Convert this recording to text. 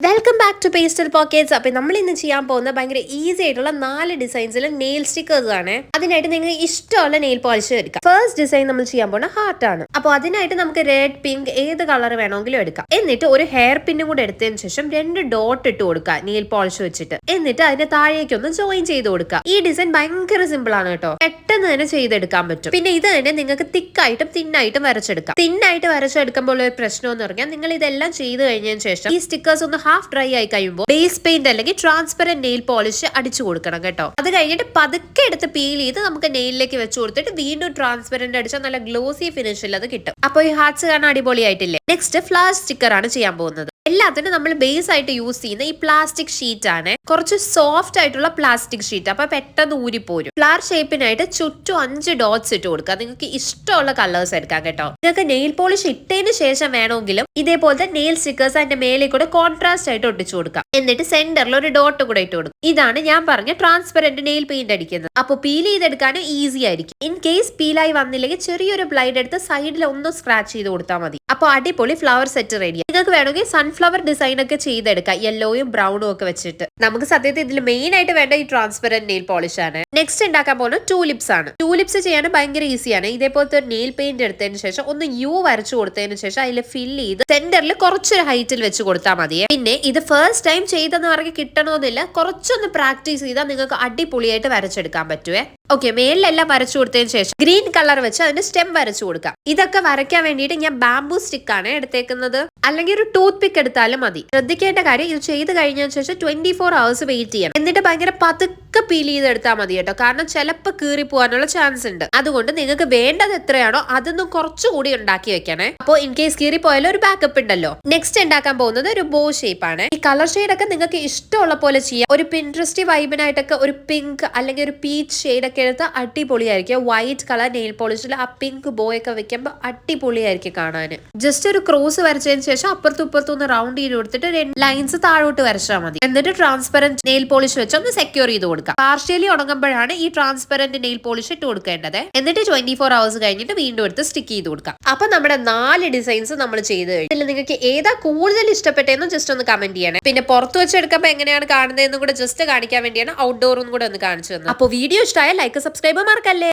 Welcome back to pastel pockets. അപ്പോൾ നമ്മൾ ഇന്ന് ചെയ്യാൻ പോകുന്ന ഭയങ്കര ഈസി ആയിട്ടുള്ള 4 ഡിസൈൻസിൽ നെയിൽ സ്റ്റിക്കേഴ്സ് ആണ്. അതിനായിട്ട് നിങ്ങൾക്ക് ഇഷ്ടമുള്ള നെയിൽ പോളിഷ് എടുക്കാം. ഫസ്റ്റ് ഡിസൈൻ നമ്മൾ ചെയ്യാൻ പോകുന്ന ഹാർട്ട് ആണ്. അപ്പോൾ അതിനായിട്ട് നമുക്ക് റെഡ്, പിങ്ക് ഏത് കളർ വേണമെങ്കിലും എടുക്കാം. എന്നിട്ട് ഒരു ഹെയർ പിന്നും കൂടെ എടുത്തതിന് ശേഷം 2 ഡോട്ട് ഇട്ട് കൊടുക്കുക നെയിൽ പോളിഷ് വെച്ചിട്ട്. എന്നിട്ട് അതിന്റെ താഴേക്കൊന്ന് ജോയിൻ ചെയ്ത് കൊടുക്കുക. ഈ ഡിസൈൻ ഭയങ്കര സിമ്പിൾ ആണ് കേട്ടോ, പെട്ടെന്ന് തന്നെ ചെയ്തെടുക്കാൻ പറ്റും. പിന്നെ ഇത് തന്നെ നിങ്ങൾക്ക് തിക്കായിട്ടും തിന്നായിട്ടും വരച്ചെടുക്കാം. തിന്നായിട്ട് വരച്ചെടുക്കുമ്പോൾ ഒരു പ്രശ്നം എന്ന് പറഞ്ഞാൽ നിങ്ങൾ ഇതെല്ലാം ചെയ്ത് കഴിഞ്ഞതിന് ശേഷം ഈ സ്റ്റിക്കേഴ്സ് ഒന്ന് ഹാഫ് ഡ്രൈ ആയി കഴിയുമ്പോൾ ബേസ് പെയിന്റ് അല്ലെങ്കിൽ ട്രാൻസ്പെറന്റ് നെയിൽ പോളിഷ് അടിച്ചു കൊടുക്കണം കേട്ടോ. അത് കഴിഞ്ഞിട്ട് പതുക്കെ എടുത്ത് പീൽ ചെയ്ത് നമുക്ക് നെയിലിലേക്ക് വെച്ച് കൊടുത്തിട്ട് വീണ്ടും ട്രാൻസ്പെറന്റ് അടിച്ചാൽ നല്ല ഗ്ലോസി ഫിനിഷിൽ അത് കിട്ടും. അപ്പോൾ ഈ ഹാർട്സ് കാണാൻ അടിപൊളിയായിട്ടില്ലേ. നെക്സ്റ്റ് ഫ്ലവർ സ്റ്റിക്കർ ആണ് ചെയ്യാൻ പോകുന്നത്. എല്ലാത്തിനും നമ്മൾ ബേസ് ആയിട്ട് യൂസ് ചെയ്യുന്ന ഈ പ്ലാസ്റ്റിക് ഷീറ്റ് ആണ്. കുറച്ച് സോഫ്റ്റ് ആയിട്ടുള്ള പ്ലാസ്റ്റിക് ഷീറ്റ്, അപ്പൊ പെട്ടെന്ന് ഊരിപ്പോരും. ഫ്ലവർ ഷേപ്പിനായിട്ട് ചുറ്റും 5 ഡോട്ട്സ് ഇട്ട് കൊടുക്കുക. നിങ്ങൾക്ക് ഇഷ്ടമുള്ള കളേഴ്സ് എടുക്കാം കേട്ടോ. നിങ്ങൾക്ക് നെയിൽ പോളിഷ് ഇട്ടതിന് ശേഷം വേണമെങ്കിലും ഇതേപോലത്തെ നെയിൽ സ്റ്റിക്കേഴ്സ് അതിന്റെ മേലെ കൂടെ കോൺട്രാസ്റ്റ് ആയിട്ട് ഒട്ടിച്ചു കൊടുക്കാം. എന്നിട്ട് സെന്ററിൽ ഒരു ഡോട്ട് കൂടെ ഇട്ട് കൊടുക്കും. ഇതാണ് ഞാൻ പറഞ്ഞ ട്രാൻസ്പെറന്റ് നെയിൽ പെയിന്റ് അടിക്കുന്നത്. അപ്പൊ പീൽ ചെയ്തെടുക്കാനും ഈസി ആയിരിക്കും. ഇൻ കേസ് പീലായി വന്നില്ലെങ്കിൽ ചെറിയൊരു ബ്ലൈഡ് എടുത്ത് സൈഡിൽ ഒന്ന് സ്ക്രാച്ച് ചെയ്ത് കൊടുത്താൽ മതി. അപ്പൊ അടിപൊളി ഫ്ലവർ സെറ്റ് റെഡി. നിങ്ങൾക്ക് വേണമെങ്കിൽ സൺഫ്ലവർ ഡിസൈൻ ഒക്കെ ചെയ്തെടുക്കാം, യെല്ലോയും ബ്രൗണും ഒക്കെ വെച്ചിട്ട്. നമുക്ക് സത്യത്തിൽ ഇതിൽ മെയിൻ ആയിട്ട് വേണ്ട ഈ ട്രാൻസ്പെറന്റ് നെയിൽ പോളിഷ് ആണ്. നെക്സ്റ്റ് ഉണ്ടാക്കാൻ പോകുന്നത് ടൂലിപ്സ് ആണ്. ടൂലിപ്സ് ചെയ്യാൻ ഭയങ്കര ഈസിയാണ്. ഇതേപോലത്തെ ഒരു നെയിൽ പെയിന്റ് എടുത്തതിന് ശേഷം ഒന്ന് യു വരച്ചു കൊടുത്തതിന് ശേഷം അതിൽ ഫില്ല് ചെയ്ത് സെന്ററിൽ കുറച്ചൊരു ഹൈറ്റിൽ വെച്ച് കൊടുത്താൽ മതിയെ. പിന്നെ ഇത് ഫസ്റ്റ് ടൈം ചെയ്തെന്ന് പറഞ്ഞ് കിട്ടണമെന്നില്ല, കുറച്ചൊന്ന് പ്രാക്ടീസ് ചെയ്താൽ നിങ്ങൾക്ക് അടിപൊളിയായിട്ട് വരച്ചെടുക്കാൻ പറ്റുവേ. ഓക്കെ, മേലിലെല്ലാം വരച്ചു കൊടുത്തതിന് ശേഷം ഗ്രീൻ കളർ വെച്ച് അതിന്റെ സ്റ്റെം വരച്ചു കൊടുക്കാം. ഇതൊക്കെ വരയ്ക്കാൻ വേണ്ടിയിട്ട് ഞാൻ ബാംബൂ സ്റ്റിക്ക് ആണ് എടുത്തേക്കുന്നത്, അല്ലെങ്കിൽ ഒരു ടൂത്ത് പിക്ക് എടുത്താലും മതി. ശ്രദ്ധിക്കേണ്ട കാര്യം, ഇത് ചെയ്ത് കഴിഞ്ഞതിന് ശേഷം 24 hours വെയിറ്റ് ചെയ്യണം. എന്നിട്ട് ഭയങ്കര പതുക്കെ പീൽ ചെയ്തെടുത്താൽ മതി കേട്ടോ, കാരണം ചിലപ്പോൾ കീറി പോകാനുള്ള ചാൻസ് ഉണ്ട്. അതുകൊണ്ട് നിങ്ങൾക്ക് വേണ്ടത് എത്രയാണോ അതൊന്നും കുറച്ചുകൂടി ഉണ്ടാക്കി വെക്കണേ. അപ്പോൾ ഇൻ കേസ് കീറി പോയാലും ഒരു ബാക്കപ്പ് ഉണ്ടല്ലോ. നെക്സ്റ്റ് ഉണ്ടാക്കാൻ പോകുന്നത് ഒരു ബോ ഷേപ്പ് ആണ്. ഈ കളർ ഷെയ്ഡ് ഒക്കെ നിങ്ങൾക്ക് ഇഷ്ടമുള്ള പോലെ ചെയ്യാം. ഒരു പിൻട്രസ്റ്റ് വൈബിനായിട്ടൊക്കെ ഒരു പിങ്ക് അല്ലെങ്കിൽ ഒരു പീച്ച് ഷെയ്ഡ് ഒക്കെ എടുത്ത് അടിപൊളിയായിരിക്കും. വൈറ്റ് കളർ നെയിൽ പോളിഷിൽ ആ പിങ്ക് ബോ ഒക്കെ വെക്കുമ്പോൾ അടിപൊളിയായിരിക്കും കാണാൻ. ജസ്റ്റ് ഒരു ക്രോസ് വരച്ചതിന് ശേഷം അപ്പുറത്തും ഇപ്പുറത്തും ഒന്ന് റൗണ്ട് ചെയ്ത് കൊടുത്തിട്ട് 2 ലൈൻസ് താഴോട്ട് വരച്ചാൽ മതി. എന്നിട്ട് ട്രാൻസ്പെറന്റ് നെയിൽ പോളിഷ് വെച്ച് ഒന്ന് സെക്യൂർ ചെയ്ത് കൊടുക്കാം. പാർഷ്യലി ഉണങ്ങുമ്പോഴാണ് ഈ ട്രാൻസ്പെറന്റ് നെയിൽ പോളിഷ് ഇട്ട് കൊടുക്കേണ്ടത്. എന്നിട്ട് 24 hours കഴിഞ്ഞിട്ട് വീണ്ടും എടുത്ത് സ്റ്റിക്ക് ചെയ്ത് കൊടുക്കാം. അപ്പൊ നമ്മുടെ 4 ഡിസൈൻസ് നമ്മൾ ചെയ്ത് കഴിഞ്ഞു. ഇതിൽ നിങ്ങൾക്ക് ഏതാ കൂടുതൽ ഇഷ്ടപ്പെട്ടതെന്ന് ജസ്റ്റ് ഒന്ന് കമന്റ് ചെയ്യണേ. പിന്നെ പുറത്ത് വെച്ചെടുക്കുമ്പോൾ എങ്ങനെയാണ് കാണുന്നതെന്നും കൂടെ ജസ്റ്റ് കാണിക്കാൻ വേണ്ടിയാണ് ഔട്ട്ഡോറും കൂടെ ഒന്ന് കാണിച്ചു തന്നത്. അപ്പോൾ വീഡിയോ ഇഷ്ടമായ ലൈക്ക്, സബ്സ്ക്രൈബ് മറക്കല്ലേ.